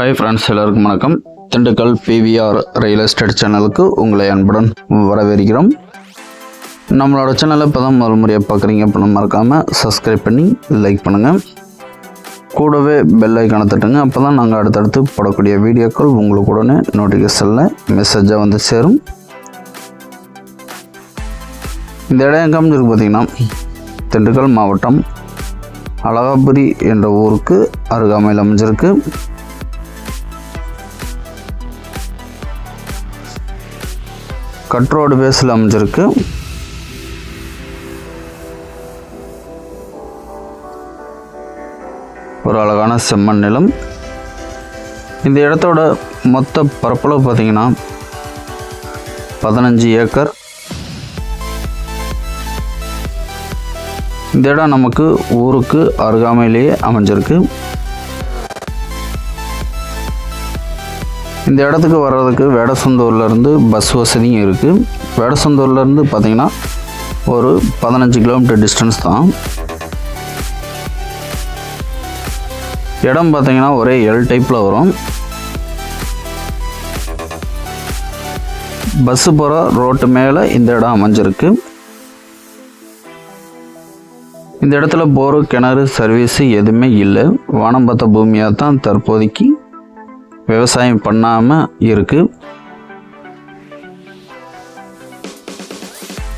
Hi friends, எல்லாருக்கும் வணக்கம். Dindigul PVR real estate சேனலுக்கு உங்களை அன்புடன் வரவேற்கிறோம். நம்மளோட சேனலை இப்போ தான் முதல் முறையாக பார்க்குறீங்க அப்படின்னா மறக்காமல் சப்ஸ்கிரைப் பண்ணி லைக் பண்ணுங்கள். கூடவே பெல் ஐக்கானை தட்டுங்க. அப்போ தான் நாங்கள் அடுத்தடுத்து போடக்கூடிய வீடியோக்கள் உங்களுக்கு உடனே நோட்டிஃபிகேஷனில் மெசேஜாக வந்து சேரும். இந்த இடம் எங்கே அமைஞ்சிருக்கு பார்த்திங்கன்னா, திண்டுக்கல் மாவட்டம் அழகாபுரி என்ற ஊருக்கு அருகாமையில் அமைஞ்சிருக்கு. கட் ரோடு பேஸில் அமைஞ்சிருக்கு. ஒரு அழகான செம்மண் நிலம். இந்த இடத்தோட மொத்த பரப்பளவு பார்த்திங்கன்னா 15 ஏக்கர். இந்த இடம் நமக்கு ஊருக்கு அருகாமையிலேயே அமைஞ்சிருக்கு. இந்த இடத்துக்கு வர்றதுக்கு வேடசந்தூர்லேருந்து பஸ் வசதியும் இருக்குது. வேடசந்தூர்லேருந்து பார்த்திங்கன்னா ஒரு 15 கிலோமீட்டர் டிஸ்டன்ஸ் தான். இடம் பார்த்திங்கன்னா ஒரே எல் டைப்பில் வரும். பஸ்ஸு போகிற ரோட்டு மேலே இந்த இடம் அமைஞ்சிருக்கு. இந்த இடத்துல போரு, கிணறு, சர்வீஸு எதுவுமே இல்லை. வானம் பார்த்த பூமியாக தான் தற்போதைக்கு விவசாயம் பண்ணாமல் இருக்குது.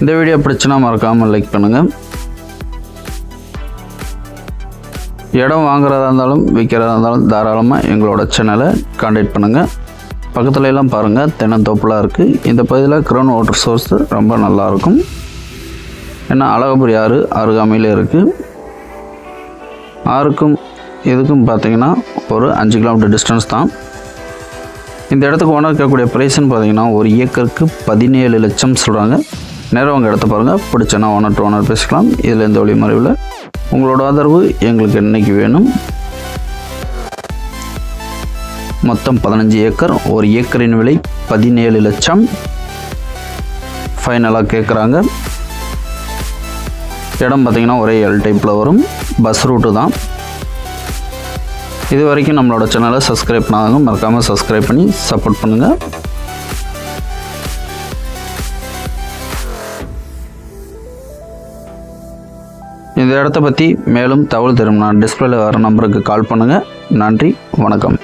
இந்த வீடியோ பிடிச்சுன்னா மறக்காமல் லைக் பண்ணுங்கள். இடம் வாங்குறதா இருந்தாலும் விற்கிறதா இருந்தாலும் தாராளமாக எங்களோட சேனலை கான்டாக்ட் பண்ணுங்கள். பக்கத்துல எல்லாம் பாருங்கள், தென்னந்தோப்புலாம் இருக்குது. இந்த பகுதியில் கிரவுண்ட் வாட்டர் சோர்ஸு ரொம்ப நல்லாயிருக்கும். ஏன்னா அழகாபுரி ஆறு அருகாமையில் இருக்குது. ஆறுக்கும் இதுக்கும் பார்த்திங்கன்னா ஒரு 5 கிலோமீட்டர் டிஸ்டன்ஸ் தான். இந்த இடத்துக்கு ஓனர் இருக்கக்கூடிய ப்ரைஸ்ன்னு பார்த்திங்கன்னா 1 ஏக்கருக்கு 17 லட்சம் சொல்கிறாங்க. நேரம் அவங்க இடத்த பாருங்கள். பிடிச்சனா ஓனர் டு ஓனர் பேசிக்கலாம். இதில் எந்த வழி மறைவில் உங்களோட ஆதரவு எங்களுக்கு என்றைக்கு வேணும். மொத்தம் 15 ஏக்கர். 1 ஏக்கரின் விலை 17 லட்சம் ஃபைனலாக கேட்குறாங்க. இடம் பார்த்திங்கன்னா ஒரே எல் டைப்பில் வரும். பஸ் ரூட்டு தான். இது வரைக்கும் நம்மளோட சேனலை சப்ஸ்கிரைப் பண்ணாங்க, மறக்காமல் சப்ஸ்கிரைப் பண்ணி சப்போர்ட் பண்ணுங்கள். இந்த இடத்த பற்றி மேலும் தகவல் தெரியும்னா டிஸ்பிளேல வர நம்பருக்கு கால் பண்ணுங்கள். நன்றி, வணக்கம்.